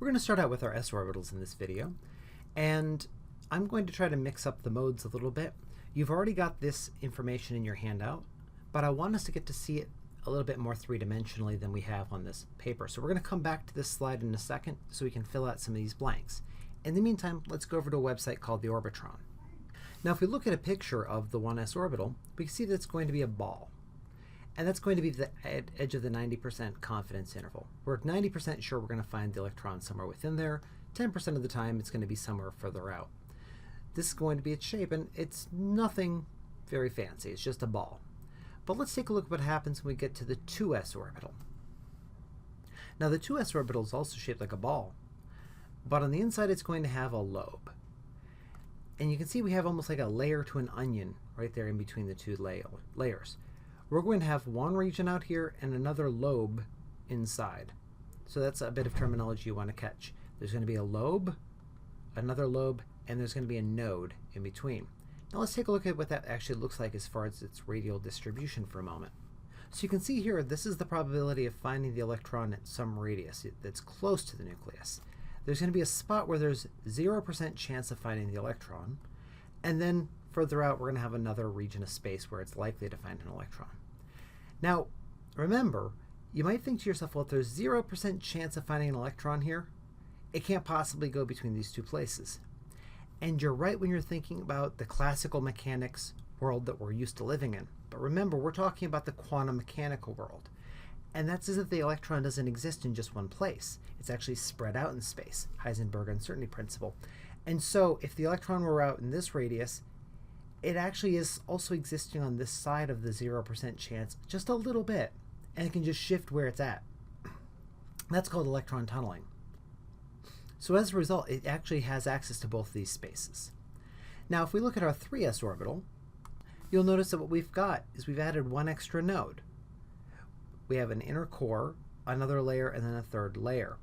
We're going to start out with our s orbitals in this video, and I'm going to try to mix up the modes a little bit. You've already got this information in your handout, but I want us to get to see it a little bit more three-dimensionally than we have on this paper. So we're going to come back to this slide in a second so we can fill out some of these blanks. In the meantime, let's go over to a website called the Orbitron. Now if we look at a picture of the 1s orbital, we can see that it's going to be a ball. And that's going to be the edge of the 90% confidence interval. We're 90% sure we're going to find the electron somewhere within there. 10% of the time it's going to be somewhere further out. This is going to be its shape, and it's nothing very fancy. It's just a ball. But let's take a look at what happens when we get to the 2s orbital. Now the 2s orbital is also shaped like a ball, but on the inside it's going to have a lobe. And you can see we have almost like a layer to an onion right there in between the two layers. We're going to have one region out here and another lobe inside. So that's a bit of terminology you want to catch. There's going to be a lobe, another lobe, and there's going to be a node in between. Now let's take a look at what that actually looks like as far as its radial distribution for a moment. So you can see here, this is the probability of finding the electron at some radius that's close to the nucleus. There's going to be a spot where there's 0% chance of finding the electron, and then further out we're going to have another region of space where it's likely to find an electron. Now remember, you might think to yourself, well, if there's 0% chance of finding an electron here, it can't possibly go between these two places. And you're right when you're thinking about the classical mechanics world that we're used to living in. But remember, we're talking about the quantum mechanical world. And that's as if the electron doesn't exist in just one place. It's actually spread out in space, Heisenberg uncertainty principle. And so if the electron were out in this radius, it actually is also existing on this side of the 0% chance just a little bit, and it can just shift where it's at. That's called electron tunneling. So as a result, it actually has access to both of these spaces. Now if we look at our 3s orbital, you'll notice that what we've got is we've added one extra node. We have an inner core, another layer, and then a third layer,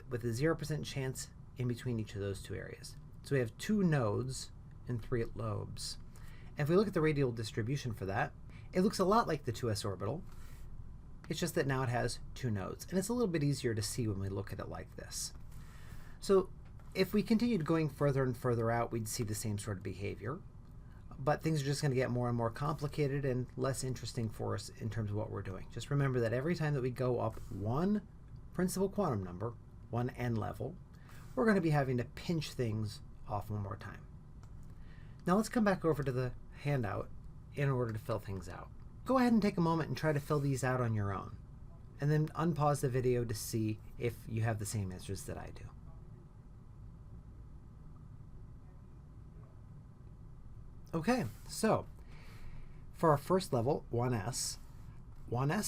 with a 0% chance in between each of those two areas. So we have two nodes and three lobes. And if we look at the radial distribution for that, it looks a lot like the 2s orbital. It's just that now it has two nodes, and it's a little bit easier to see when we look at it like this. So if we continued going further and further out, we'd see the same sort of behavior. But things are just going to get more and more complicated and less interesting for us in terms of what we're doing. Just remember that every time that we go up one principal quantum number, one n level, we're going to be having to pinch things off one more time. Now let's come back over to the handout in order to fill things out. Go ahead and take a moment and try to fill these out on your own, and then unpause the video to see if you have the same answers that I do. Okay, so for our first level, 1s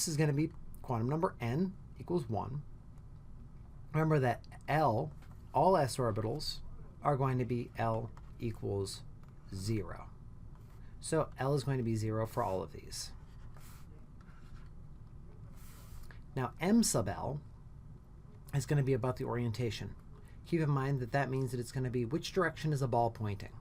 is going to be quantum number n equals 1. Remember that L, all s orbitals, are going to be L equals 0. So L is going to be 0 for all of these. Now M sub L is going to be about the orientation. Keep in mind that that means that it's going to be which direction is a ball pointing.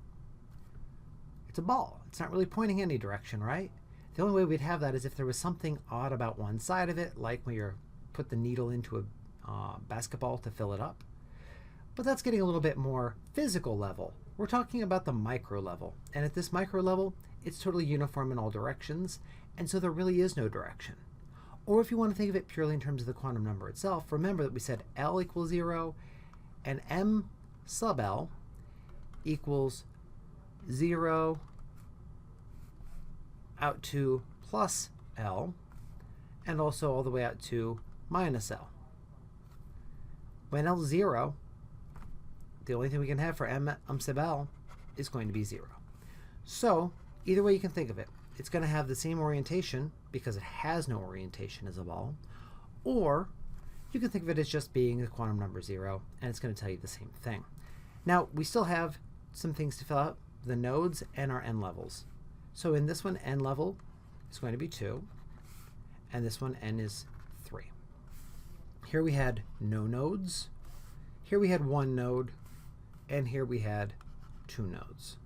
It's a ball. It's not really pointing any direction, right? The only way we'd have that is if there was something odd about one side of it, like when you put the needle into a basketball to fill it up. But that's getting a little bit more physical level. We're talking about the micro level. And at this micro level, it's totally uniform in all directions, and so there really is no direction. Or if you want to think of it purely in terms of the quantum number itself, remember that we said L equals 0, and M sub L equals 0 out to plus L, and also all the way out to minus L. When L is 0, the only thing we can have for M sub L is going to be 0. So either way you can think of it, it's going to have the same orientation because it has no orientation as a ball, or you can think of it as just being the quantum number 0, and it's going to tell you the same thing. Now we still have some things to fill out, the nodes and our n levels. So in this one, n level is going to be 2, and this one, n is 3. Here we had no nodes, here we had one node, and here we had two nodes.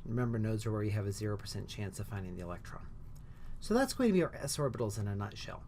Remember, nodes are where you have a 0% chance of finding the electron. So that's going to be our s orbitals in a nutshell.